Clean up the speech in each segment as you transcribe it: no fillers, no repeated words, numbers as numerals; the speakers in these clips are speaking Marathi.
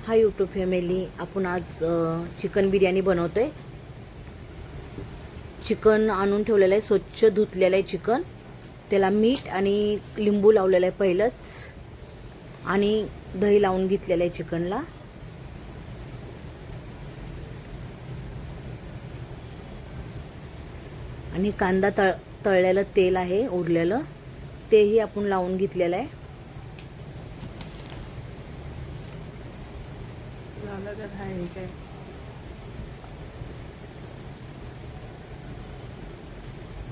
हाय यूट्यूब फॅमिली, आपण आज चिकन बिर्याणी बनवतोय। चिकन आणून ठेवलेलं आहे, स्वच्छ धुतलेलं आहे चिकन। त्याला मीठ आणि लिंबू लावलेलं आहे पहिलंच, आणि दही लावून घेतलेलं आहे चिकनला। आणि कांदा तळलेलं तेल आहे उरलेलं, तेही आपण लावून घेतलेलं आहे।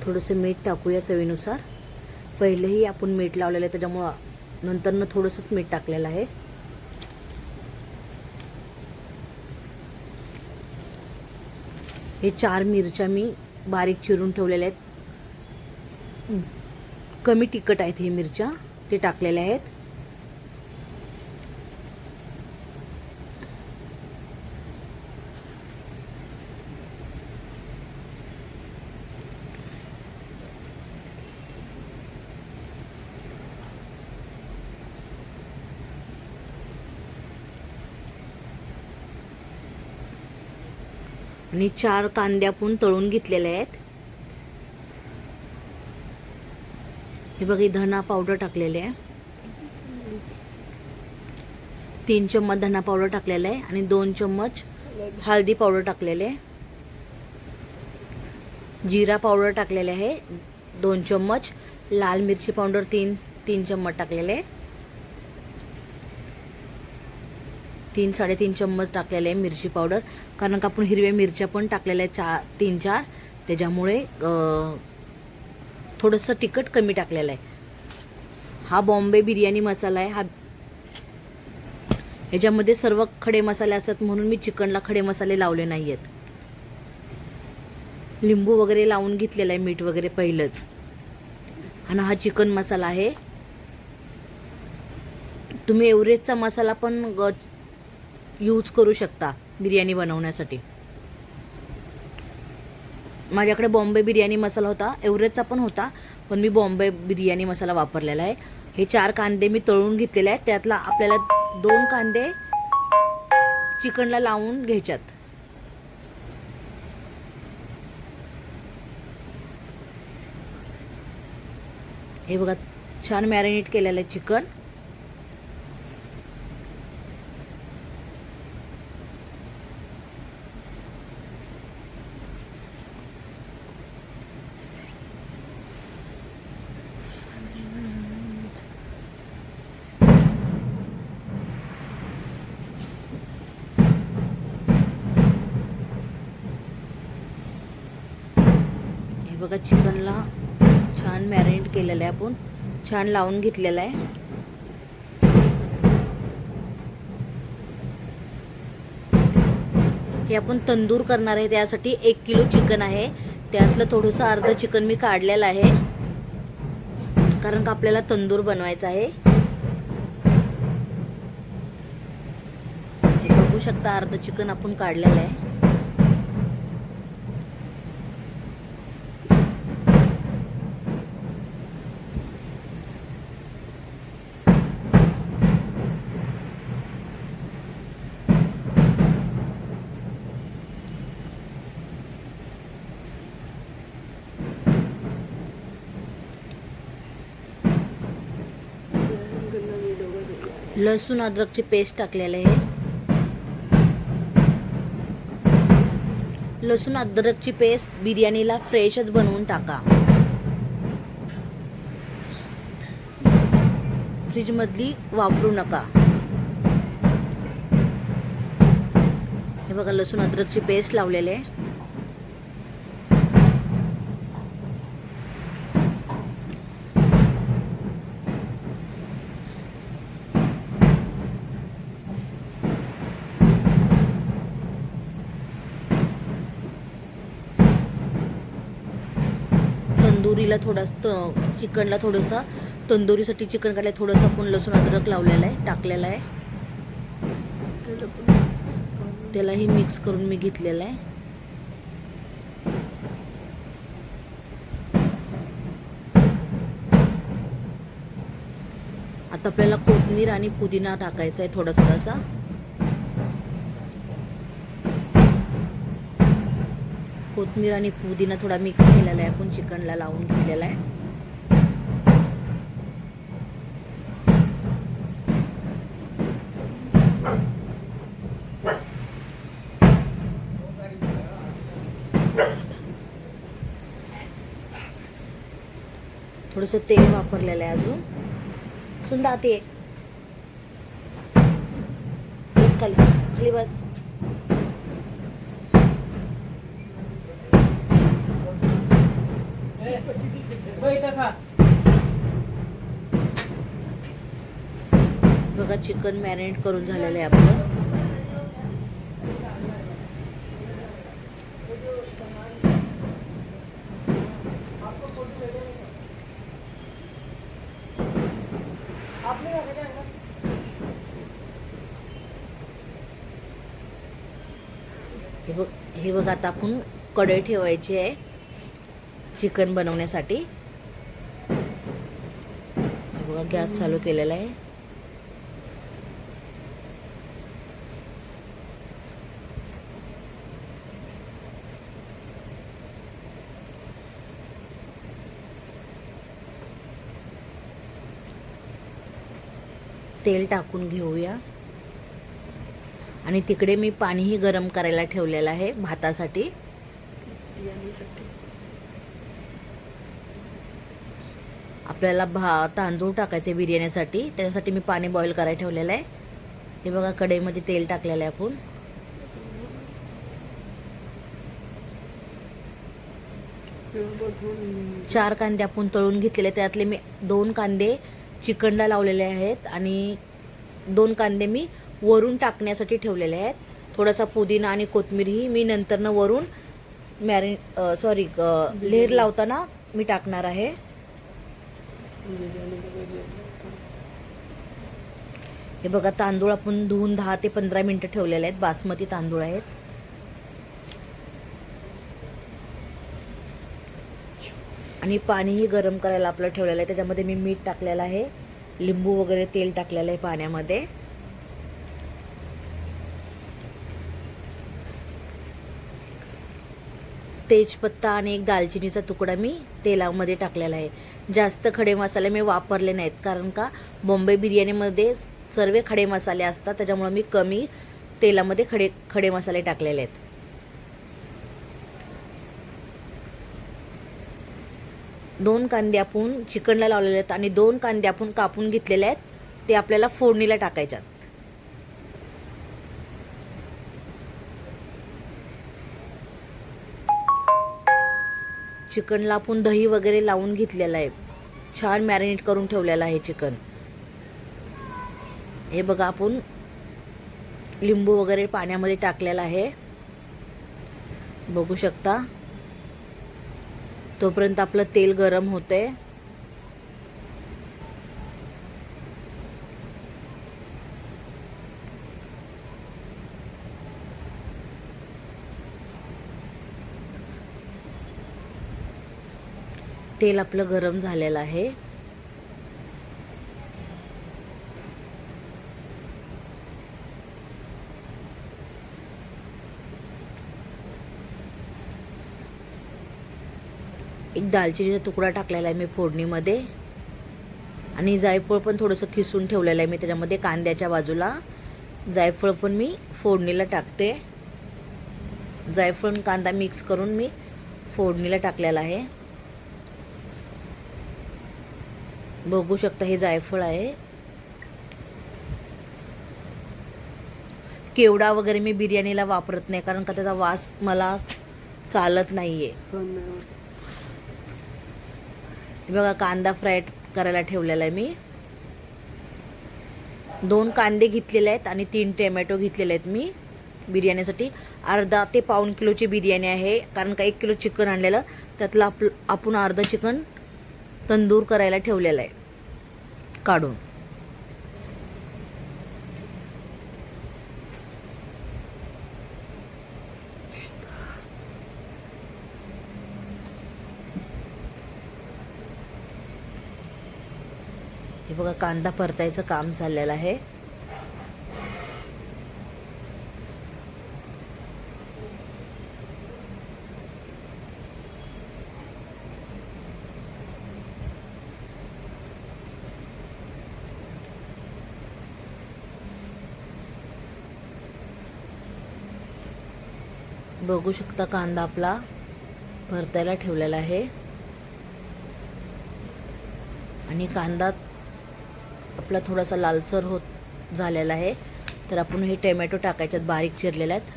थोडंसं मीठ टाकूया चवीनुसार। पहिलेही आपण मीठ लावलेलं आहे, त्याच्यामुळे नंतरनं थोडंसंच मीठ टाकलेलं आहे। हे 4 मिरच्या मी बारीक चिरून ठेवलेल्या आहेत। कमी तिखट आहेत हे मिरच्या, ते टाकलेल्या आहेत। आणि 4 कांदे आपण तळून घेतलेले आहेत। हे बघा, धना पावडर टाकलेले आहे। 3 चम्मच धना पावडर टाकलेले आहे आणि 2 चम्मच हळदी पावडर टाकलेले आहे। जीरा पावडर टाकलेले आहे 2 चम्मच। लाल मिरची पावडर 3 चम्मच टाकलेले आहे। 3-3.5 चम्मच टाकलेले आहे मिरची पावडर, कारण का आपण हिरव्या मिरच्या पण टाकलेल्या आहे 3-4, त्याच्यामुळे थोडंसं तिखट कमी टाकलेलं आहे। हा बॉम्बे बिर्याणी मसाला आहे। ह्याच्यामध्ये सर्व खडे मसाले असतात, म्हणून मी चिकनला खडे मसाले लावले नाही आहेत। लिंबू वगैरे लावून घेतलेला आहे, मीठ वगैरे पहिलंच। आणि हा चिकन मसाला आहे। तुम्ही एव्हरेजचा मसाला पण यूज करू शकता बिर्याणी बनवण्यासाठी। माझ्याकडे बॉम्बे बिर्याणी मसाला होता, एव्हरेजचा पण होता, पण मी बॉम्बे बिर्याणी मसाला वापरलेला आहे। हे 4 कांदे मी तळून घेतलेले आहेत, त्यातला आपल्याला 2 कांदे चिकनला लावून घ्यायच्यात। हे बघा, छान मॅरिनेट केलेलं आहे चिकन। हे बघा, चिकनला छान मॅरिनेट केलेलं आहे, आपण छान लावून घेतलेलं आहे। हे आपण तंदूर करणार आहे, त्यासाठी 1 किलो चिकन आहे। त्यातलं थोडंसं अर्ध चिकन मी काढलेलं आहे, कारण का आपल्याला तंदूर बनवायचा आहे। हे बघू शकता, अर्ध चिकन आपण काढलेलं आहे। लसूण अद्रकची पेस्ट टाकलेली आहे। लसूण अद्रकची पेस्ट बिर्याणीला फ्रेशच बनवून टाका, फ्रीज मधली वापरू नका। हे बघा, लसूण अद्रकची पेस्ट लावलेली आहे। तंदुरीला चिकनला थोडंसं तंदुरीसाठी चिकन काढलं, थोडंसं आपण लसूण अद्रक लावलेलं आहे, टाकलेलं आहे। त्यालाही मिक्स करून मी घेतलेलं आहे। आता आपल्याला कोथिंबीर आणि पुदिना टाकायचा आहे थोडासा। कोथिंबीर आणि पुदिना थोडा मिक्स केलेला आहे, आपण चिकनला लावून घेतलेला आहे. थोडंसं तेल वापरलेलं आहे अजून. सुंदा ते बस खाली खाली बस. बघा चिकन मॅरिनेट करून झालेलं आहे आपलं. हे बघ आता आपण कढई ठेवायची आहे चिकन बनवण्यासाठी. बघा गॅस चालू केलेला आहे. तेल टाकून घेऊया. आणि तिकडे मी पाणीही गरम करायला ठेवलेलं आहे भातासाठी. आपल्याला तांदूळ टाकायचे बिर्याणीसाठी, त्याच्यासाठी मी पाणी बॉईल करायला ठेवलेलं आहे. हे बघा कढईमध्ये तेल टाकलेलं आहे आपण. चार कांदे आपण तळून घेतलेले, त्यातले मी 2 कांदे चिकनला लावलेले आहेत आणि 2 कांदे मी वरून टाकण्यासाठी ठेवलेले आहेत. थोडासा पुदिना आणि कोथिंबीरही मी नंतरनं वरून लेअर लावताना मी टाकणार आहे. हे बघा तांदूळ आपण धुवून 10 ते 15 मिनिटं ठेवलेले आहेत. बासमती तांदूळ आहेत. आणि पाणीही गरम करायला आपलं ठेवलेलं आहे. त्याच्यामध्ये मी मीठ टाकलेलं आहे, लिंबू वगैरे तेल टाकलेलं आहे पाण्यामध्ये. तेजपत्ता आणि एक दालचिनीचा तुकडा मी तेलामध्ये टाकलेला आहे. जास्त खडे मसाले मी वापरले नाहीत, कारण का बॉम्बे बिर्याणीमध्ये सर्व खडे मसाले असतात, त्याच्यामुळे मी कमी तेलामध्ये खडे मसाले टाकलेले आहेत. दोन कांदे आपण चिकनला लावलेले आहेत आणि 2 कांदे आपण कापून घेतलेले आहेत, ते आपल्याला फोडणीला टाकायच्यात. चिकनला आपण दही वगैरे लावून घेतलेलं आहे, छान मॅरिनेट करून ठेवलेलं आहे चिकन. हे बघा आपण लिंबू वगैरे पाण्यामध्ये टाकलेलं आहे, बघू शकता. तोपर्यंत आपलं तेल गरम होतंय. तेल आपलं गरम झालेलं आहे. एक दालचिनीचा तुकडा टाकलेला आहे मी फोडणीमध्ये आणि जायफळ पण थोडंसं खिसून ठेवलेलं आहे मी त्याच्यामध्ये. कांद्याच्या बाजूला जायफळ पण मी फोडणीला टाकते. जायफळ कांदा मिक्स करून मी फोडणीला टाकलेला आहे. बघू शकता हे जायफळ आहे. केवडा वगैरे मी बिर्याणीला वापरत नाही, कारण का त्याचा वास मला चालत नाहीये. बघा कांदा फ्राय करायला ठेवलेला आहे मी. 2 कांदे घेतलेले आहेत आणि 3 टोमॅटो घेतलेले आहेत मी बिर्याणीसाठी. अर्धा ते पाऊण किलोची बिर्याणी आहे, कारण का 1 किलो चिकन आणलेलं, त्यातलं आपण अर्धा चिकन तंदूर करायला ठेवलेलं आहे काढून. हे बघा कांदा परतायचं काम चाललेलं आहे. बघू शकता कांदा आपला परतायला ठेवलेला आहे आणि कांदा आपला थोडासा लालसर होत झालेला आहे. तर आपण हे टोमॅटो टाकायच्यात बारीक चिरलेले आहेत.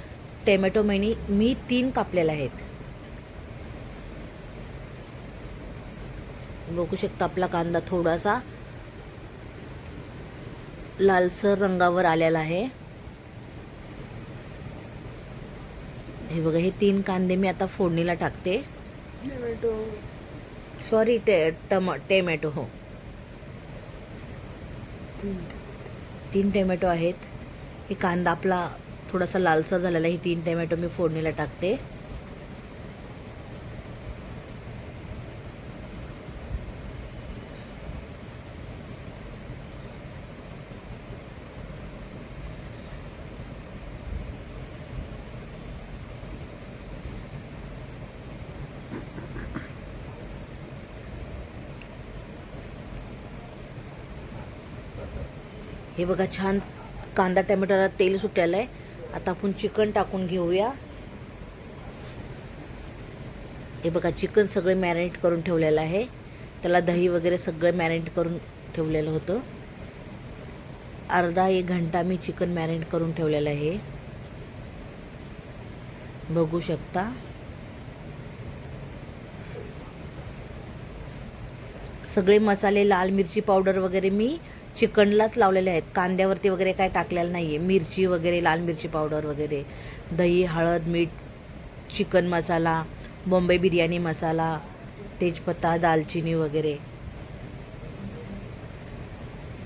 टोमॅटो मी 3 कापलेले आहेत. बघू शकता आपला कांदा थोडासा लालसर रंगावर आलेला आहे. हे बघा, हे 3 कांदे मी आता फोडणीला टाकते. टोमॅटो हो 3 टोमॅटो आहेत. हे कांदा आपला थोडासा लालसर झालेला आहे. 3 टोमॅटो मी फोडणीला टाकते. हे बघा, छान कांदा टोमॅटोला तेल सुटलेलं आहे. आता आपण चिकन टाकून घेऊया. हे बघा, चिकन सगळे मॅरिनेट करून ठेवलेलं आहे. त्याला दही वगैरे सगळं मॅरिनेट करून ठेवलेलं होतं. अर्धा 1 घंटा मी चिकन मॅरिनेट करून ठेवलेलं आहे. बघू शकता. सगळे मसाले, लाल मिरची पावडर वगैरे मी चिकनलाच लावलेले आहेत. कांद्यावरती वगैरे काय टाकलेलं नाही आहे. मिरची वगैरे, लाल मिरची पावडर वगैरे, दही, हळद, मीठ, चिकन मसाला, बॉम्बे बिर्याणी मसाला, तेजपत्ता, दालचिनी वगैरे.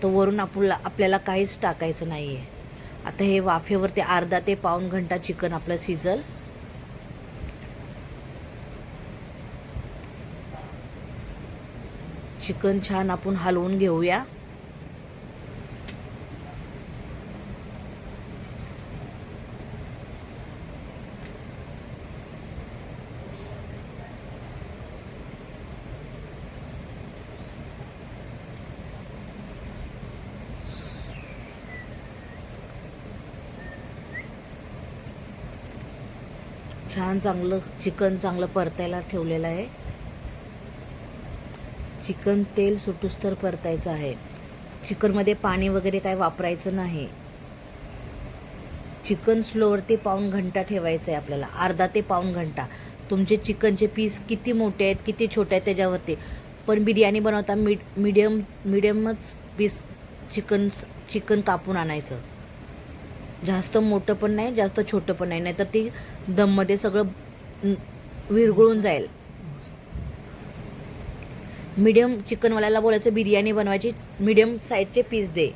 तर वरून आपल्याला काहीच टाकायचं नाही आहे. आता हे वाफेवरती अर्धा ते पाऊण घंटा चिकन आपलं शिजल. चिकन छान आपण हलवून घेऊया. छान चिकन चांगलं परतायला ठेवलेलं आहे. चिकन तेल सुटूस तर परतायचं आहे. चिकनमध्ये पाणी वगैरे काय वापरायचं नाही. चिकन स्लोवरती पाऊण घंटा ठेवायचं आहे आपल्याला, अर्धा ते पाऊण घंटा. तुमचे चिकनचे पीस किती मोठे आहेत किती छोटे आहेत त्याच्यावरती. पण बिर्याणी बनवता मीडियमच पीस चिकन कापून आणायचं. जास्त मोठं पण नाही, जास्त छोटं पण नाही, नाहीतर ती दममध्ये सगळं विरघळून जाईल. मीडियम चिकनवाल्याला बोलायचं बिर्याणी बनवायची, मीडियम साईजचे पीस दे.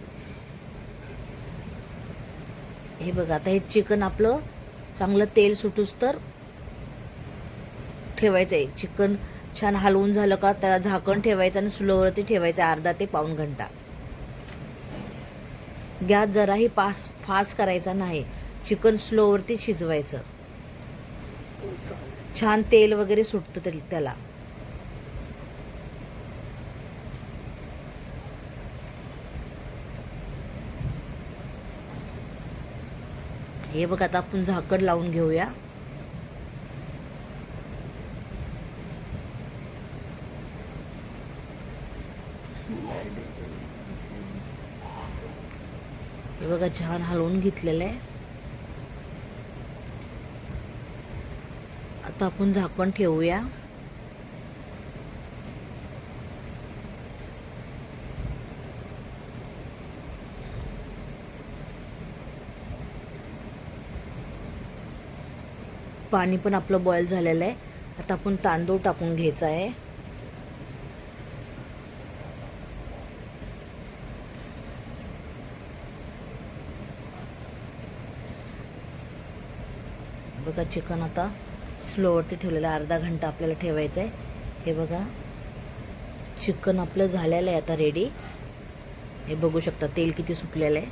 हे बघा, आता हे चिकन आपलं चांगलं तेल सुटूस तर ठेवायचं आहे. चिकन छान हलवून झालं का त्याला झाकण ठेवायचं आणि स्लोवरती ठेवायचं अर्धा ते पाऊण घंटा. गॅस जराही फास्ट करायचा नाही. चिकन स्लोवरती शिजवायचं. छान तेल वगैरे सुटतं त्याला. हे बघा, आता आपण झाकण लावून घेऊया. हे बघा, छान हलवून घेतलेलं आहे. आता आपण झाकण ठेवूया. पाणी पण आपलं बॉईल झालेलं आहे. आता आपण तांदूळ टाकून घ्यायचा आहे. बघा, चिकन आता स्लोवरती ठेवलेलं आहे. अर्धा घंटा आपल्याला ठेवायचं आहे. हे बघा, चिकन आपलं झालेलं आहे आता रेडी. हे बघू शकता तेल किती सुटलेलं आहे.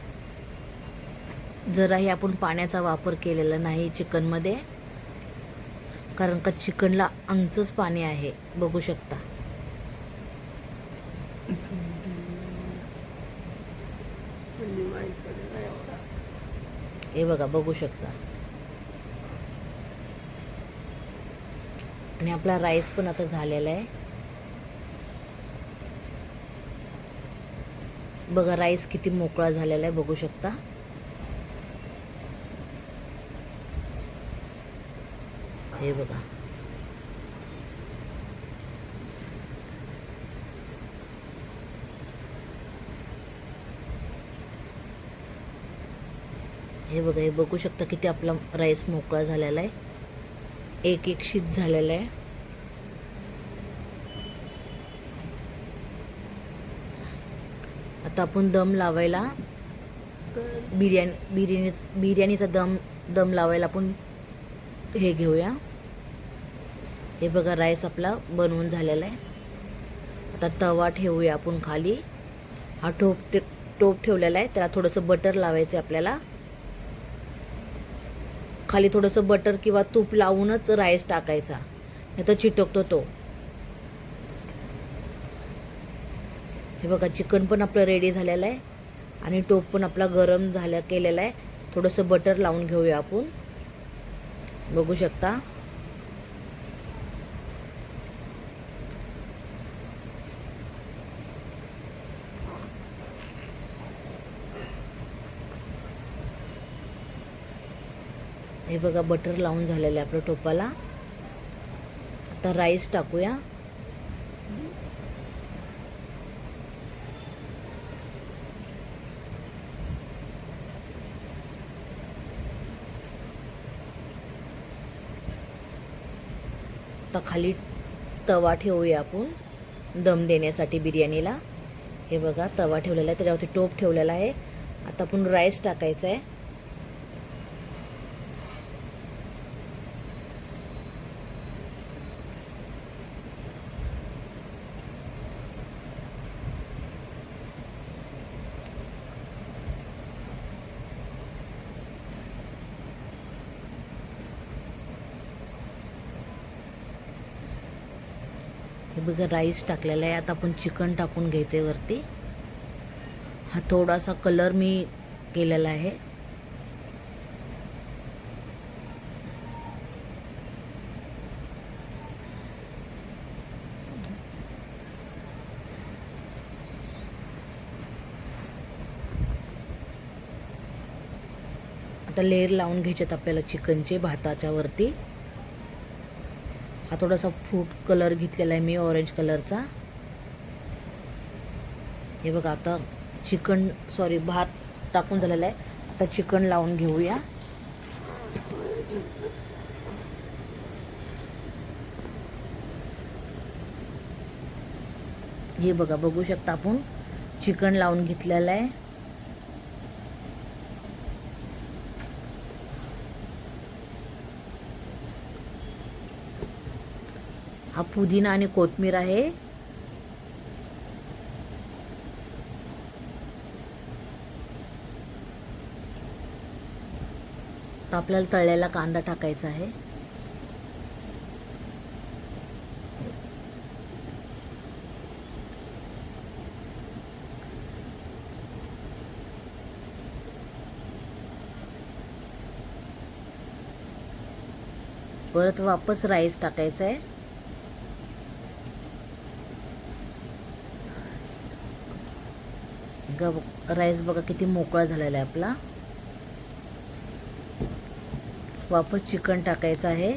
जराही आपण पाण्याचा वापर केलेला नाही चिकनमध्ये, कारण का चिकनला अंगचंच पाणी आहे. बघू शकता. हे बघा, बघू शकता. आणि आपला राईस पण आता झालेला आहे. बघा राईस किती मोकळा झालेला आहे, बघू शकता. हे बघा. हे बघा, हे बघू शकता किती आपला राईस मोकळा झालेला आहे, एक एक शीत झालेला आहे. आता आपण दम लावायला बिर्याणीचा दम लावायला आपण हे घेऊया. हे बघा राईस आपला बनवून झालेला आहे. आता तवा ठेवूया आपण खाली. हा टोप ठेवलेला आहे, त्याला थोडंसं बटर लावायचं आहे आपल्याला. खाली थोडंसं बटर किंवा तूप लावूनच राईस टाकायचा, नाही तर चिटकतो तो. हे बघा चिकन पण आपलं रेडी झालेलं आहे आणि टोप पण आपला गरम केलेला आहे. थोडंसं बटर लावून घेऊया आपण, बघू शकता. हे बघा बटर लावून झालेलं आहे आपल्या टोपाला. आता राईस टाकूया. आता खाली तवा ठेवूया आपण दम देण्यासाठी बिर्याणीला. हे बघा तवा ठेवलेला आहे, त्याच्यावरती टोप ठेवलेला आहे. आता आपण राईस टाकायचा आहे. हे बघा राईस टाकलेला आहे. आता आपण चिकन टाकून घ्यायचे वरती. हा थोडासा कलर मी केलेला आहे. आता लेयर लावून घ्यायचेत आपल्याला चिकनचे भाताच्या वरती. हा थोडासा फ्रूट कलर घेतलेला आहे मी, ऑरेंज कलरचा. हे बघा आता भात टाकून झालेला आहे. आता चिकन लावून घेऊया. हे बघा बघू शकता आपण चिकन लावून घेतलेलं आहे. हा पुदिना आणि कोथिंबीर आहे. तर आपल्याला तळलेला कांदा टाकायचा आहे. परत वापस राईस टाकायचा आहे. राईस बघा किती मोकळा झालेला आहे आपला. वापस चिकन टाकायचं आहे.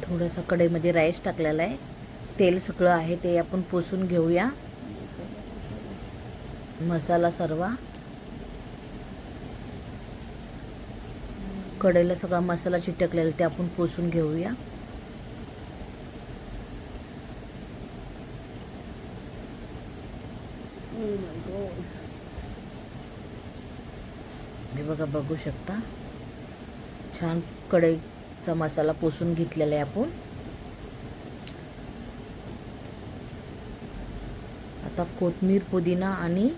थोडंसं कढईमध्ये राईस टाकलेला आहे. तेल सगळं आहे ते आपण पुसून घेऊया. मसाला सर्व कढईला सगळा मसाला चिटकलेला ते आपण पुसून घेऊया. हे बघा बघू शकता छान कढईचा मसाला पुसून घेतलेला आहे आपण. आता कोथिंबीर, पुदिना आणि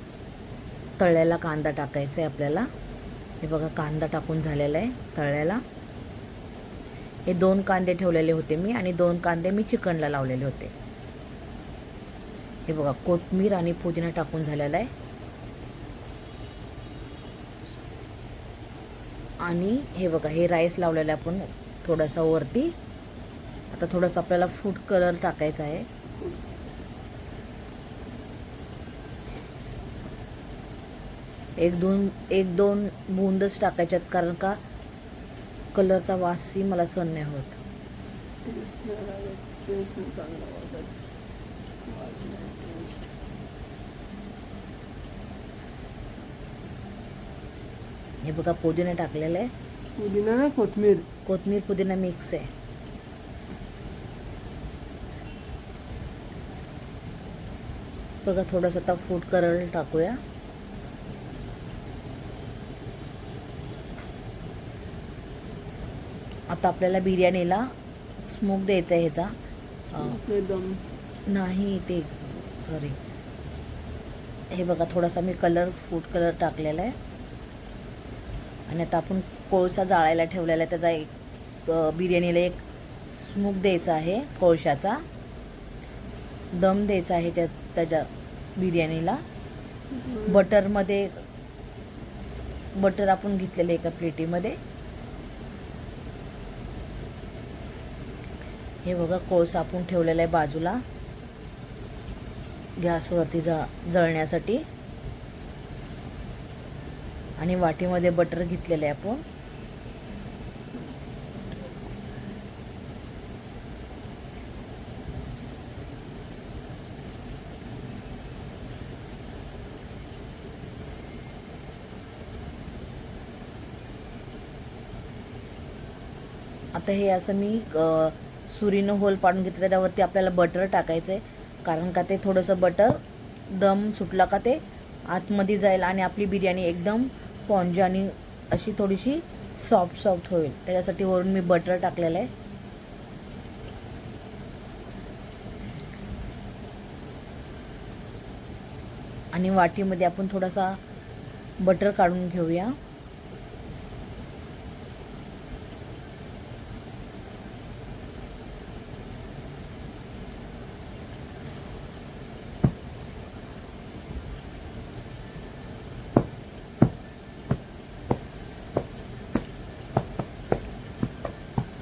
तळलेला कांदा टाकायचा आहे आपल्याला. हे बघा कांदा टाकून झालेला आहे तळलेला. हे 2 कांदे ठेवलेले होते मी आणि 2 कांदे मी चिकनला लावलेले होते. हे बघा कोथिंबीर आणि पुदिना टाकून झालेला आहे. आणि हे बघा हे राईस लावलेलं आपण थोडासा वरती. आता थोडंसं आपल्याला फूड कलर टाकायचा आहे. एक दोन बूंदच टाकायच्यात, कारण का कलरचा वासही मला सहन नाही होत. हे बघा पुदिना टाकलेला आहे. पुदिना ना कोथिंबीर. कोथिंबीर पुदिना मिक्स आहे. बघा थोडंसं आता फूड कलर टाकूया. आता आपल्याला बिर्याणीला स्मोक द्यायचा आहे ह्याचा. एकदम नाही ते सॉरी. हे बघा थोडासा मी फूड कलर टाकलेला आहे. आणि आता आपण कोळसा जाळायला ठेवलेला आहे, त्याचा एक बिर्याणीला एक स्मोक द्यायचा आहे. कोळशाचा दम द्यायचा आहे त्याच्या बिर्याणीला. बटर आपण घेतलेलं एका प्लेटीमध्ये. हे बघा कोळसा आपण ठेवलेला आहे बाजूला गॅसवरती जळण्यासाठी. आणि वाटीमध्ये बटर घेतलेलं आहे आपण. आता हे असं मी सुरीनं होल पाडून घेतलं, त्यावरती आपल्याला बटर टाकायचं आहे, कारण का ते थोडंसं बटर दम सुटला का ते आतमध्ये जाईल आणि आपली बिर्याणी एकदम स्पॉन्जी आणि अशी थोडीशी सॉफ्ट होईल. त्याच्यासाठी वरून मी बटर टाकलेलं आहे. आणि वाटीमध्ये आपण थोडासा बटर काढून घेऊया.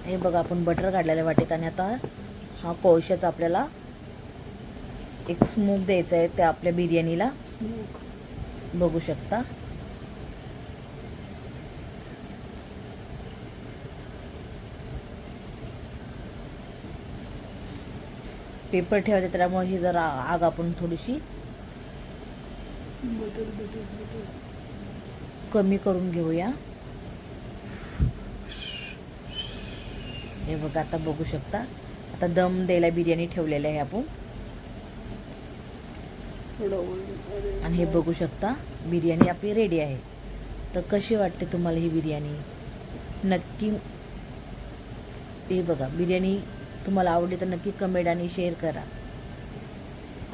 हे बघा आपण बटर काढलेल्या वाटीत. आणि आता हा कोळशाचा आपल्याला एक स्मोक द्यायचा आहे त्या आपल्या बिर्याणीला. बघू शकता. पेपर ठेवायचे, त्यामुळे ही जरा आग आपण थोडीशी कमी करून घेऊया. हे बघा आता बघू शकता. आता दम द्यायला बिर्याणी ठेवलेली आहे आपण. आणि हे बघू शकता बिर्याणी आपली रेडी आहे. तर कशी वाटते तुम्हाला ही बिर्याणी? नक्की हे बघा बिर्याणी तुम्हाला आवडली तर नक्की कमेंट आणि शेअर करा.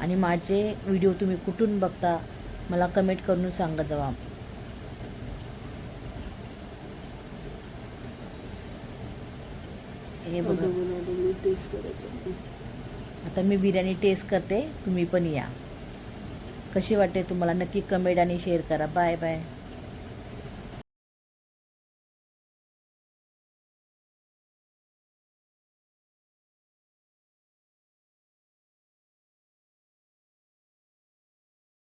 आणि माझे व्हिडिओ तुम्ही कुठून बघता मला कमेंट करून सांगा जावा. हे बघा आता मी बिर्याणी टेस्ट करते, तुम्ही पण या. कशी वाटते तुम्हाला नक्की कमेंट आणि शेअर करा. Bye bye.